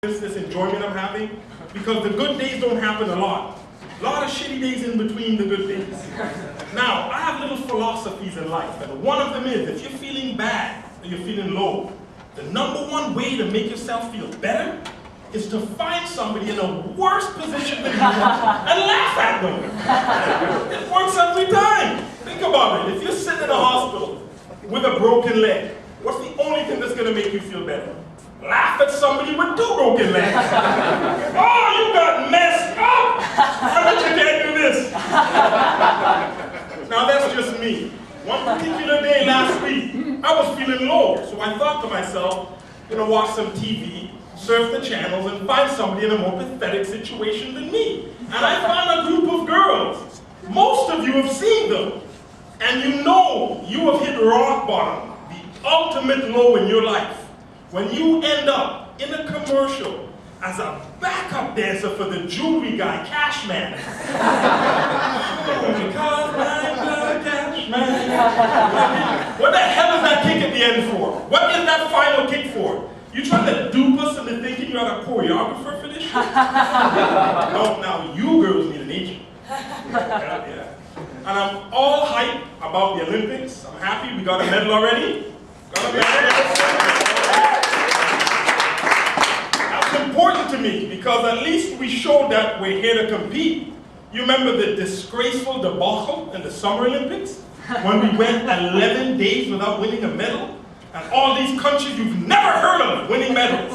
this enjoyment I'm having, because the good days don't happen a lot. A lot of shitty days in between the good days. Now, I have little philosophies in life, and one of them is, if you're feeling bad or you're feeling low, the #1 way to make yourself feel better is to find somebody in a worse position than you and laugh at them. It works every time. Think about it. If you're sitting in a hospital with a broken leg, what's the only thing that's going to make you feel better? Laugh at somebody with 2 broken legs. Oh, you got messed up! I bet you can't do this. Now that's just me. One particular day last week, I was feeling low, so I thought to myself, watch some TV, surf the channels, and find somebody in a more pathetic situation than me. And I found a group of girls. Most of you have seen them. And you have hit rock bottom, the ultimate low in your life. When you end up in a commercial as a backup dancer for the jewelry guy, Cashman. Because I'm the Cashman. What the hell is that kick at the end for? What is that final kick for? You trying to dupe us into thinking you're a choreographer for this shit? No, now you girls need an agent. Yeah. And I'm all hyped about the Olympics. I'm happy we got a medal already. Got a medal. That's important to me because at least we showed that we're here to compete. You remember the disgraceful debacle in the Summer Olympics when we went 11 days without winning a medal? And all these countries you've never heard of winning medals.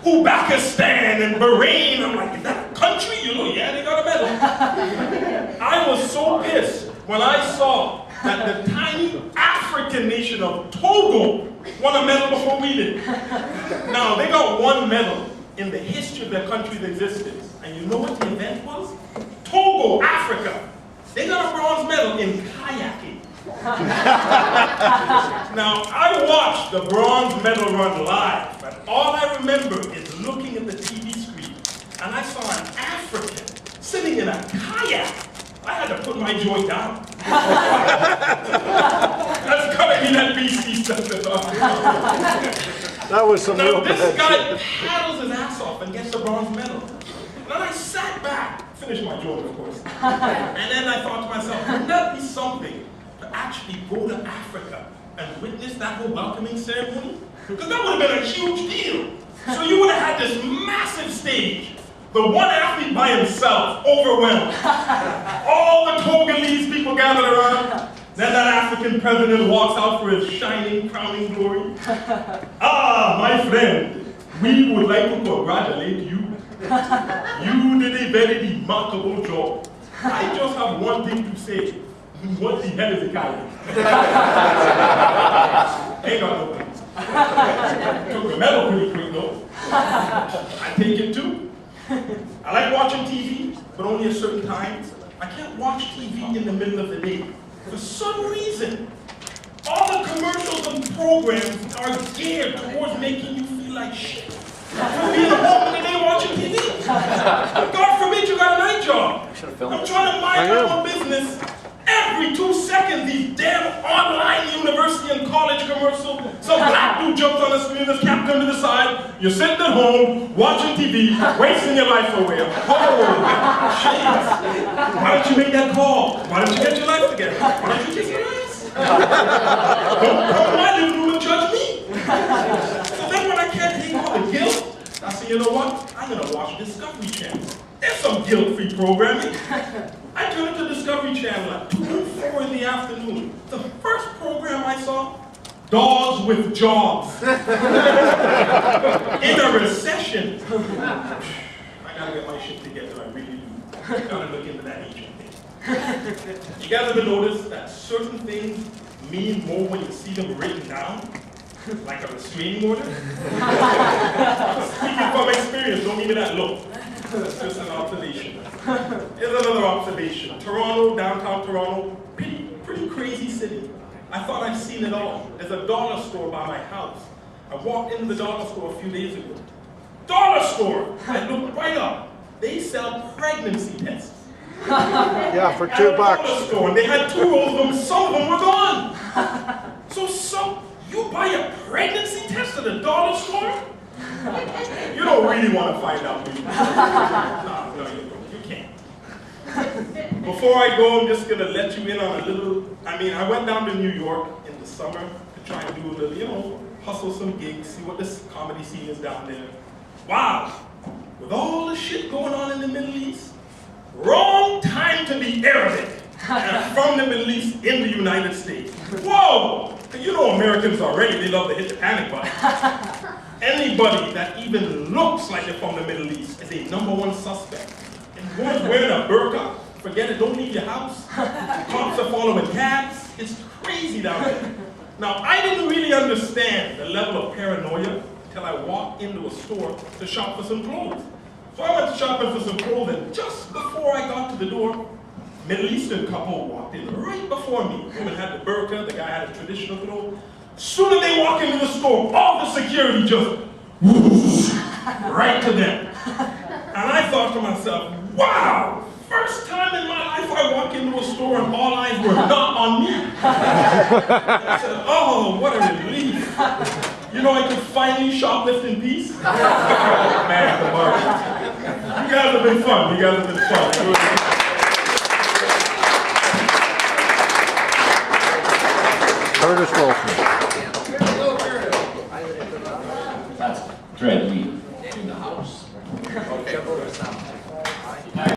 Uzbekistan and Bahrain. I'm like, is that a country? Yeah, they got a medal. I was so pissed when I saw that the tiny African nation of Togo won a medal before we did. Now, they got 1 medal in the history of their country's existence. And you know what the event was? Togo, Africa. They got a bronze medal in kayaking. Now, I watched the bronze medal run live, but all I remember is looking at the TV screen, and I saw an African sitting in a kayak. I had to put my joint down. That's gotta be that BC stuff. That was some real this guy paddles his ass off and gets the bronze medal. And then I sat back, finished my joint, of course, and then I thought to myself, wouldn't that be something? Actually go to Africa and witness that whole welcoming ceremony? Because that would have been a huge deal. So you would have had this massive stage. The one athlete by himself, overwhelmed. All the Togolese people gathered around. Then that African president walks out for his shining, crowning glory. Ah, my friend, we would like to congratulate you. You did a very remarkable job. I just have one thing to say. What the hell is a kayak? Ain't got no things. Took the medal pretty quick though. I take it too. I like watching TV, but only at certain times. I can't watch TV in the middle of the day. For some reason, all the commercials and programs are geared towards making you feel like shit. For being home in the day watching TV. God forbid you got a night job. I'm trying to mind my own business. Every 2 seconds, these damn online university and college commercials, some black dude jumps on the screen, this cap turned to the side, you're sitting at home, watching TV, wasting your life away. Oh, jeez. Why don't you make that call? Why don't you get your life together? Why don't you kiss your ass? Don't come to my living room and judge me. So then when I can't take all the guilt, I say, you know what? I'm going to watch Discovery Channel. There's some guilt-free programming. I turned to Discovery Channel at 2 and 4 in the afternoon. The first program I saw, Dogs with Jobs. In a recession. I gotta get my shit together, I really do. Gotta look into that agent thing. You guys ever notice that certain things mean more when you see them written down? Like a restraining order? Speaking from experience, don't give me that look. That's just an observation. Here's another observation. Toronto, downtown Toronto, pretty crazy city. I thought I'd seen it all. There's a dollar store by my house. I walked into the dollar store a few days ago. Dollar store! I looked right up. They sell pregnancy tests. Yeah, for $2. At a dollar store, and they had 2 rolls of them, some of them were gone. So you buy a pregnancy test at a dollar store? You don't really want to find out, do you? No, you can't. Before I go, I'm just going to let you in on a little, I went down to New York in the summer to try and do a little, hustle some gigs, see what this comedy scene is down there. Wow, with all the shit going on in the Middle East, wrong time to be Arabic and from the Middle East in the United States. Whoa! You know Americans already, they love to hit the panic button. Anybody that even looks like they're from the Middle East is a #1 suspect. And one's wearing a burqa, forget it, don't leave your house. Cops are following cabs. It's crazy down there. Now, I didn't really understand the level of paranoia until I walked into a store to shop for some clothes. So I went shopping for some clothes, and just before I got to the door, Middle Eastern couple walked in right before me. The woman had the burqa, the guy had a traditional clothes. As soon as they walk into the store, all the security just whoosh, right to them. And I thought to myself, wow, first time in my life I walk into a store and all eyes were not on me. I said, oh, what a relief. You know, I could finally shoplift in peace. Oh, man, the market. You guys have been fun. You guys have been fun. Curtis Wilson.